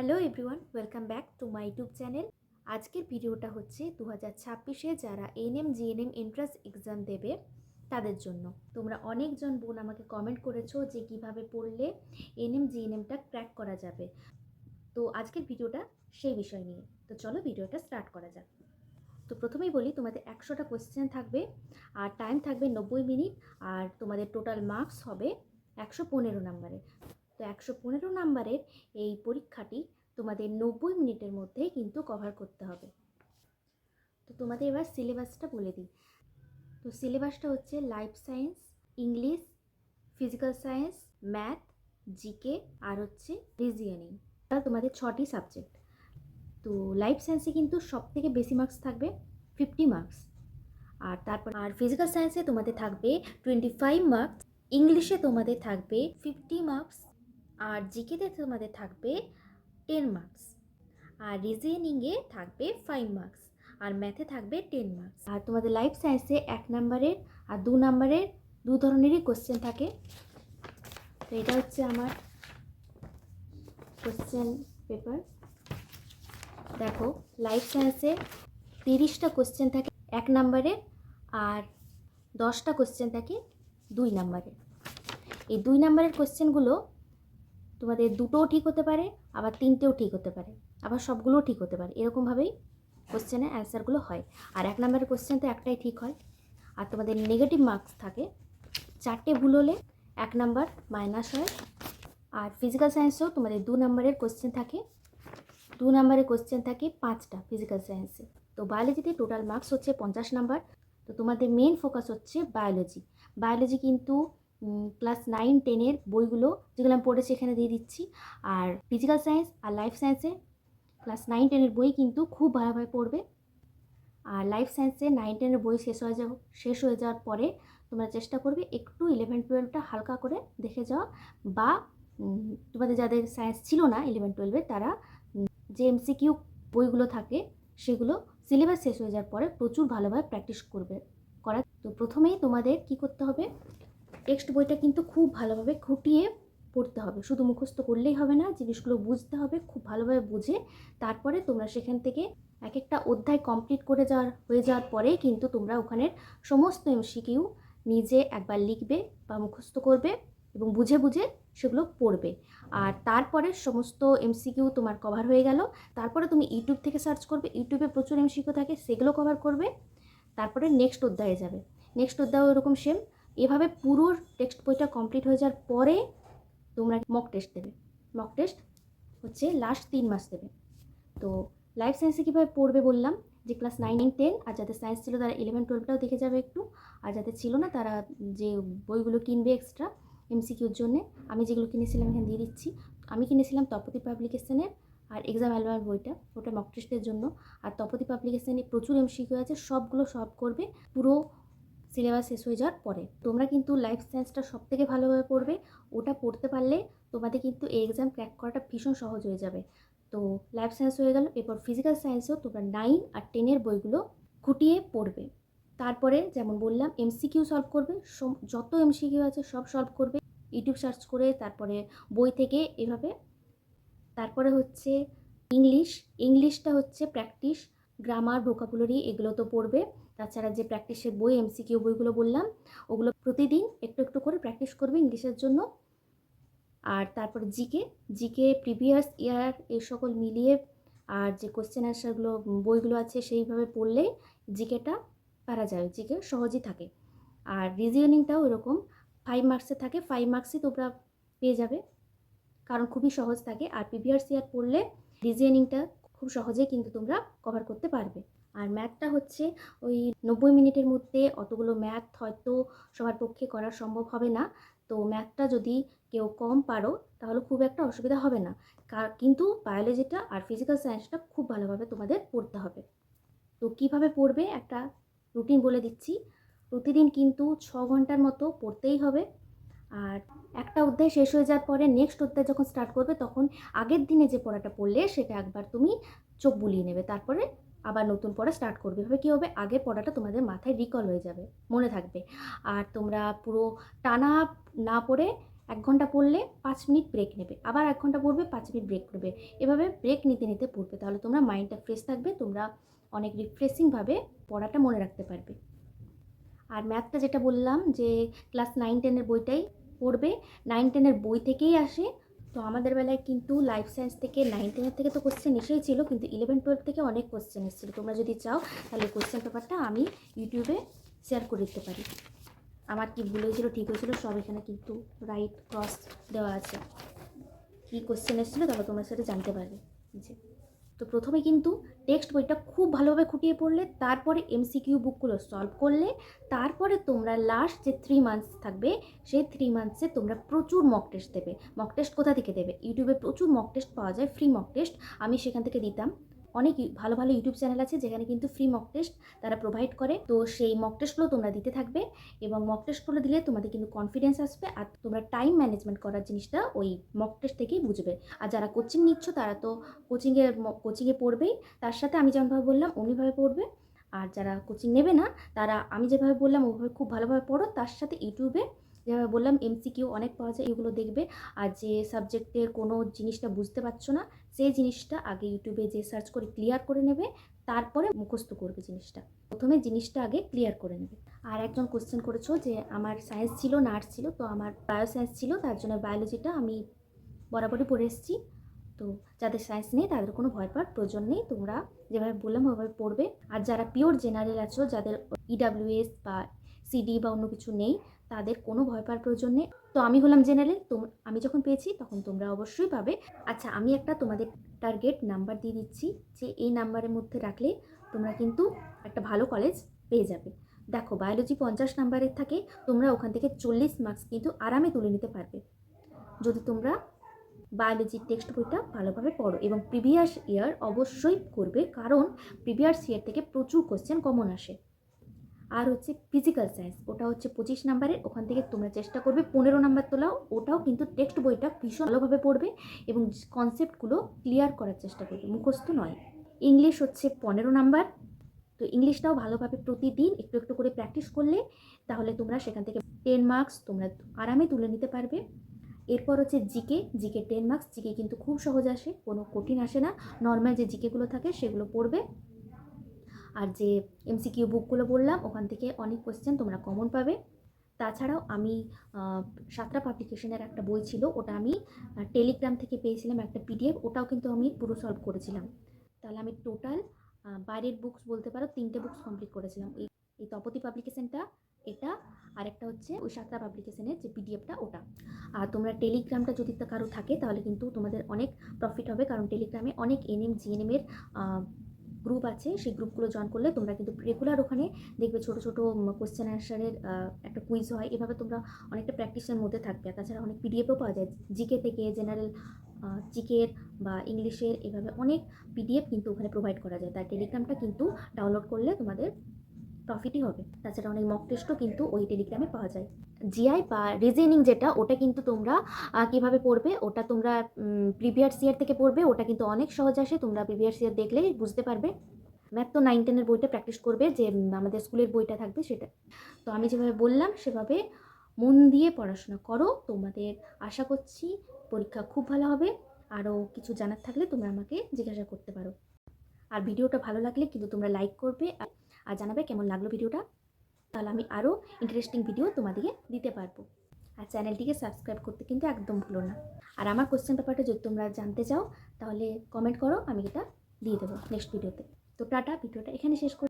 Hello everyone, welcome back to my YouTube channel. আজকের ভিডিওটা হচ্ছে 2026-এ যারা এএনএম জিএনএম এন্ট্রান্স এক্সাম দেবে তাদের জন্য। তোমরা অনেকজন বোন আমাকে কমেন্ট করেছো যে কিভাবে পড়লে এএনএম জিএনএমটা ক্র্যাক করা যাবে। তো আজকের ভিডিওটা সেই বিষয় নিয়ে। তো চলো ভিডিওটা স্টার্ট করা যাক। তো প্রথমেই বলি, তোমাদের 100টা কোয়েশ্চেন থাকবে আর টাইম থাকবে 90 মিনিট, আর তোমাদের টোটাল মার্কস হবে 115 নাম্বারের। তো 115 নাম্বারের এই পরীক্ষাটি তোমাদের 90 মিনিটের মধ্যেই কিন্তু কভার করতে হবে। তো তোমাদের এবার সিলেবাসটা বলে দিই। তো সিলেবাসটা হচ্ছে life science, English, physical science, math, GK আর হচ্ছে রিজনিং। তোমাদের 6টি সাবজেক্ট। তো লাইফ সায়েন্সে কিন্তু সবথেকে বেশি মার্কস থাকবে 50 মার্কস, আর ফিজিক্যাল সায়েন্সে তোমাদের থাকবে 25 মার্কস, ইংলিশে তোমাদের থাকবে 50 মার্কস, আর জিকেতে তোমাদের থাকবে 10 মার্কস, আর রিজনিংয়ে থাকবে 5 মার্কস, আর ম্যাথে থাকবে 10 মার্কস। আর তোমাদের লাইফ সায়েন্সে 1 নাম্বারের আর 2 নাম্বারের দু ধরনেরই কোশ্চেন থাকে। তো এটা হচ্ছে আমার কোশ্চেন পেপার। দেখো, লাইফ সায়েন্সে 30টা কোশ্চেন থাকে 1 নাম্বারের, আর 10টা কোশ্চেন থাকে 2 নাম্বারের। এই 2 নাম্বারের কোশ্চেনগুলো তোমাদের দুটোও ঠিক হতে পারে, আবার 3টেও ঠিক হতে পারে, আবার সবগুলোও ঠিক হতে পারে। এরকমভাবেই কোশ্চেনের অ্যান্সারগুলো হয়। আর 1 নাম্বারের কোশ্চেন তো একটাই ঠিক হয়। আর তোমাদের নেগেটিভ মার্কস থাকে, 4টে ভুল হলে 1 নাম্বার মাইনাস হয়। আর ফিজিক্যাল সায়েন্সেও তোমাদের 2 নাম্বারের কোশ্চেন থাকে, 2 নাম্বারের কোশ্চেন থাকে 5টা ফিজিক্যাল সায়েন্সে। তো বায়োলজিতে টোটাল মার্কস হচ্ছে 50 নাম্বার। তো তোমাদের মেন ফোকাস হচ্ছে বায়োলজি কিন্তু ক্লাস 9-10-এর বইগুলো যেগুলো আমি পড়েছি এখানে দিয়ে দিচ্ছি। আর ফিজিক্যাল সায়েন্স আর লাইফ সায়েন্সে ক্লাস 9-10-এর বই কিন্তু খুব ভালোভাবে পড়বে। আর লাইফ সায়েন্সে 9-10-এর বই শেষ হয়ে যাওয়ার পরে তোমরা চেষ্টা করবে একটু 11-12টা হালকা করে দেখে যাওয়া, বা তোমাদের যাদের সায়েন্স ছিল না 11-12-এ তারা যে এমসিকিউ বইগুলো থাকে সেগুলো সিলেবাস শেষ হয়ে যাওয়ার পরে প্রচুর ভালোভাবে প্র্যাকটিস করা। তো প্রথমেই তোমাদের কি করতে হবে, টেক্সট বইটা কিন্তু খুব ভালোভাবে খুঁটিয়ে পড়তে হবে। শুধু মুখস্থ করলেই হবে না, জিনিসগুলো বুঝতে হবে, খুব ভালোভাবে বুঝে তারপরে তোমরা সেখান থেকে এক একটা অধ্যায় কমপ্লিট হয়ে যাওয়ার পরেই কিন্তু তোমরা ওখানের সমস্ত এমসিকিউ নিজে একবার লিখবে বা মুখস্থ করবে এবং বুঝে বুঝে সেগুলো পড়বে। আর তারপরে সমস্ত এমসিকিউ তোমার কভার হয়ে গেল, তারপরে তুমি ইউটিউব থেকে সার্চ করবে, ইউটিউবে প্রচুর এমসিকিউ থাকে, সেগুলো কভার করবে। তারপরে নেক্সট অধ্যায়ে যাবে, নেক্সট অধ্যায় ওরকম সেম। এভাবে পুরো টেক্সট বইটা কমপ্লিট হয়ে যাওয়ার পরে তোমরা মক টেস্ট দেবে। মক টেস্ট হচ্ছে লাস্ট 3 মাস দেবে। তো লাইফ সায়েন্সে কীভাবে পড়বে বললাম, যে ক্লাস 9-10 আর যাদের সায়েন্স ছিল তারা 11-12টাও দেখে যাবে একটু, আর যাদের ছিল না তারা যে বইগুলো কিনবে এক্সট্রা এমসিকিউর জন্যে, আমি যেগুলো কিনেছিলাম এখানে দিয়ে দিচ্ছি। আমি কিনেছিলাম তপতি পাবলিকেশনের আর এক্সাম অ্যালবামের বইটা, ওটা মক টেস্টের জন্য। আর তপতি পাবলিকেশনে প্রচুর এমসিকিউ আছে, সবগুলো সলভ করবে পুরো সিলেবাস শেষ হয়ে যাওয়ার পরে। তোমরা কিন্তু লাইফ সায়েন্সটা সবথেকে ভালোভাবে পড়বে, ওটা পড়তে পারলে তোমাদের কিন্তু এই এক্সাম ক্র্যাক করাটা ভীষণ সহজ হয়ে যাবে। তো লাইফ সায়েন্স হয়ে গেল। এরপর ফিজিক্যাল সায়েন্সেও তোমরা 9 আর 10-এর বইগুলো খুঁটিয়ে পড়বে। তারপরে যেমন বললাম এমসিকিউ সলভ করবে, যত এমসিকিউ আছে সব সলভ করবে ইউটিউব সার্চ করে, তারপরে বই থেকে এভাবে। তারপরে হচ্ছে ইংলিশটা হচ্ছে প্র্যাকটিস, গ্রামার, ভোকাবুলারি এগুলো তো পড়বে। তাছাড়া যে প্র্যাকটিসের বই এমসিকিউ বইগুলো বললাম ওগুলো প্রতিদিন একটু একটু করে প্র্যাকটিস করবে ইংলিশের জন্য। আর তারপর জিকে প্রিভিয়াস ইয়ার এই সকল মিলিয়ে আর যে কোশ্চেন অ্যান্সারগুলো বইগুলো আছে সেইভাবে পড়লেই জিকেটা পারা যাবে, জিকে সহজই থাকে। আর রিজনিংটাও এরকম 5 মার্কসে থাকে, 5 মার্কসই তোমরা পেয়ে যাবে কারণ খুবই সহজ থাকে। আর প্রিভিয়াস ইয়ার পড়লে রিজনিংটা খুব সহজেই কিন্তু তোমরা কভার করতে পারবে। আর ম্যাথটা হচ্ছে ওই 90 মিনিটের মধ্যে অতগুলো ম্যাথ হয়তো সবার পক্ষে করা সম্ভব হবে না। তো ম্যাথটা যদি কেউ কম পারো তাহলে খুব একটা অসুবিধা হবে না, কিন্তু বায়োলজিটা আর ফিজিক্যাল সায়েন্সটা খুব ভালোভাবে তোমাদের পড়তে হবে। তো কিভাবে পড়বে একটা রুটিন বলে দিচ্ছি। প্রতিদিন কিন্তু 6 ঘন্টার মতো পড়তেই হবে। আর একটা অধ্যায় শেষ হয়ে যাওয়ার পরে নেক্সট অধ্যায় যখন স্টার্ট করবে তখন আগের দিনে যে পড়াটা পড়লে সেটা একবার তুমি চোখ বুলিয়ে নেবে, তারপরে আবার নতুন পড়া স্টার্ট করবে। এভাবে কী হবে, আগের পড়াটা তোমাদের মাথায় রিকল হয়ে যাবে, মনে থাকবে। আর তোমরা পুরো টানা না পড়ে 1 ঘন্টা পড়লে 5 মিনিট ব্রেক নেবে, আবার 1 ঘন্টা পড়বে, 5 মিনিট ব্রেক নেবে, এভাবে ব্রেক নিতে নিতে পড়বে। তাহলে তোমরা মাইন্ডটা ফ্রেশ থাকবে, তোমরা অনেক রিফ্রেশিংভাবে পড়াটা মনে রাখতে পারবে। আর ম্যাথটা যেটা বললাম যে ক্লাস 9-10-এর বইটাই পড়বে, 9-10-এর বই থেকেই আসে। তো আমাদের বেলায় কিন্তু লাইফ সায়েন্স থেকে 9-10-এর থেকে তো কোশ্চেন এসেই ছিল, কিন্তু 11-12 থেকে অনেক কোশ্চেন এসেছিলো। তোমরা যদি চাও তাহলে কোশ্চেন পেপারটা আমি ইউটিউবে শেয়ার করে দিতে পারি। আমার কি ভুল হয়েছিল, ঠিক হয়েছিল, সব এখানে কিন্তু রাইট ক্রস দেওয়া আছে। কী কোশ্চেন এসেছিলো তাহলে তোমরা সেটা জানতে পারবে। যে তো প্রথমে কিন্তু টেক্সট বইটা খুব ভালোভাবে খুঁটিয়ে পড়লে, তারপরে এমসিকিউ বুকগুলো সলভ করলে, তারপরে তোমরা লাস্ট যে 3 মান্থস থাকবে সেই 3 মান্থসে তোমরা প্রচুর মক টেস্ট দেবে। মক টেস্ট কোথা থেকে দেবে? ইউটিউবে প্রচুর মক টেস্ট পাওয়া যায়, ফ্রি মক টেস্ট। আমি সেখান থেকে দিতাম। অনেক ভালো ভালো ইউটিউব চ্যানেল আছে যেখানে কিন্তু ফ্রি মক টেস্ট তারা প্রোভাইড করে। তো সেই মক টেস্টগুলো তোমরা দিতে থাকবে, এবং মক টেস্টগুলো দিলে তোমাদের কিন্তু কনফিডেন্স আসবে, আর তোমরা টাইম ম্যানেজমেন্ট করার জিনিসটা ওই মক টেস্ট থেকেই বুঝবে। আর যারা কোচিং নিচ্ছ তারা তো কোচিংয়ে পড়বেই, তার সাথে আমি যেমনভাবে বললাম অমনিভাবে পড়বে। আর যারা কোচিং নেবে না তারা আমি যেভাবে বললাম ওইভাবে খুব ভালোভাবে পড়ো, তার সাথে ইউটিউবে যেভাবে বললাম এমসিকিউ অনেক পাওয়া যায়, এগুলো দেখবে। আর যে সাবজেক্টের কোনো জিনিসটা বুঝতে পারছো না সেই জিনিসটা আগে ইউটিউবে যে সার্চ করে ক্লিয়ার করে নেবে, তারপরে মুখস্থ করবে জিনিসটা। প্রথমে জিনিসটা আগে ক্লিয়ার করে নেবে। আর একজন কোশ্চেন করেছো যে আমার সায়েন্স ছিল না আর্টস ছিল, তো আমার বায়োসায়েন্স ছিল, তার জন্য বায়োলজিটা আমি বরাবরই পড়ে এসেছি। তো যাদের সায়েন্স নেই তাদের কোনো ভয় পাওয়ার প্রয়োজন নেই, তোমরা যেভাবে বললাম ওইভাবে পড়বে। আর যারা পিওর জেনারেল আছো, যাদের ইডাব্লিউএস বা সিডি বা অন্য কিছু নেই, তাদের কোনো ভয় পাওয়ার প্রয়োজন নেই। তো আমি হলাম জেনারেল, তো আমি যখন পেয়েছি তখন তোমরা অবশ্যই পাবে। আচ্ছা, আমি একটা তোমাদের টার্গেট নাম্বার দিয়ে দিচ্ছি যে এই নাম্বারের মধ্যে রাখলে তোমরা কিন্তু একটা ভালো কলেজ পেয়ে যাবে। দেখো, বায়োলজি 50 নাম্বারের থাকে, তোমরা ওখান থেকে 40 মার্কস কিন্তু আরামে তুলে নিতে পারবে যদি তোমরা বায়োলজির টেক্সট বইটা ভালোভাবে পড়ো। এবং প্রিভিয়াস ইয়ার অবশ্যই করবে, কারণ প্রিভিয়াস ইয়ার থেকে প্রচুর কোশ্চেন কমন আসে। আর হচ্ছে ফিজিক্যাল সায়েন্স, ওটা হচ্ছে 25 নাম্বারের, ওখান থেকে তোমরা চেষ্টা করবে 15 নাম্বার তোলাও। ওটাও কিন্তু টেক্সট বইটা ভীষণ ভালোভাবে পড়বে এবং কনসেপ্টগুলো ক্লিয়ার করার চেষ্টা করবে, মুখস্থ নয়। ইংলিশ হচ্ছে 15 নাম্বার, তো ইংলিশটাও ভালোভাবে প্রতিদিন একটু একটু করে প্র্যাকটিস করলে তাহলে তোমরা সেখান থেকে 10 মার্কস তোমরা আরামে তুলে নিতে পারবে। এরপর হচ্ছে জিকে 10 মার্কস। জিকে কিন্তু খুব সহজ আসে, কোনো কঠিন আসে না। নর্মাল যে জিকেগুলো থাকে সেগুলো পড়বে। আর যে এমসিকিউ বুকগুলো বললাম ওখান থেকে অনেক কোশ্চেন তোমরা কমন পাবে। তাছাড়াও আমি সাতরা পাবলিকেশনের একটা বই ছিল, ওটা আমি টেলিগ্রাম থেকে পেয়েছিলাম একটা পিডিএফ, ওটাও কিন্তু আমি পুরো সলভ করেছিলাম। তাহলে আমি টোটাল বাইরের বুকস বলতে পারো 3টে বুকস কমপ্লিট করেছিলাম। এই তপতি পাবলিকেশনটা, এটা, আর একটা হচ্ছে ওই সাতরা পাবলিকেশনের যে পিডিএফটা ওটা। আর তোমরা টেলিগ্রামটা যদি কারো থাকে তাহলে কিন্তু তোমাদের অনেক প্রফিট হবে, কারণ টেলিগ্রামে অনেক এনএম জিএনএমের গ্রুপ আছে। সেই গ্রুপগুলো জয়েন করলে তোমরা কিন্তু রেগুলার ওখানে দেখবে ছোটো ছোটো কোশ্চেন অ্যান্সারের একটা কুইজ হয়, এভাবে তোমরা অনেকটা প্র্যাকটিসের মধ্যে থাকবে। আর তাছাড়া অনেক পিডিএফও পাওয়া যায় জিকে থেকে, জেনারেল জিকের বা ইংলিশের, এভাবে অনেক পিডিএফ কিন্তু ওখানে প্রোভাইড করা যায়। তাই টেলিগ্রামটা কিন্তু ডাউনলোড করলে তোমাদের প্রফিটই হবে। তাছাড়া অনেক মক টেস্টও কিন্তু ওই টেলিগ্রামে পাওয়া যায়। জিআই বা রিজনিং যেটা, ওটা কিন্তু তোমরা কীভাবে পড়বে, ওটা তোমরা প্রিভিয়াস ইয়ার থেকে পড়বে, ওটা কিন্তু অনেক সহজ আসে, তোমরা প্রিভিয়াস ইয়ার দেখলেই বুঝতে পারবে। ম্যাথ তো 9-10-এর বইটা প্র্যাকটিস করবে, যে আমাদের স্কুলের বইটা থাকবে সেটা। তো আমি যেভাবে বললাম সেভাবে মন দিয়ে পড়াশোনা করো, তোমাদের আশা করছি পরীক্ষা খুব ভালো হবে। আরও কিছু জানার থাকলে তোমরা আমাকে জিজ্ঞাসা করতে পারো। আর ভিডিওটা ভালো লাগলে কিন্তু তোমরা লাইক করবে আর জানাবে কেমন লাগলো ভিডিওটা, তাহলে আমি আরও ইন্টারেস্টিং ভিডিও তোমাদেরকে দিতে পারবো। আর চ্যানেলটিকে সাবস্ক্রাইব করতে কিন্তু একদম ভুলো না। আর আমার কোশ্চেন পেপারটা যদি তোমরা জানতে চাও তাহলে কমেন্ট করো, আমি এটা দিয়ে দেবো নেক্সট ভিডিওতে। তো টাটা, ভিডিওটা এখানে শেষ করি।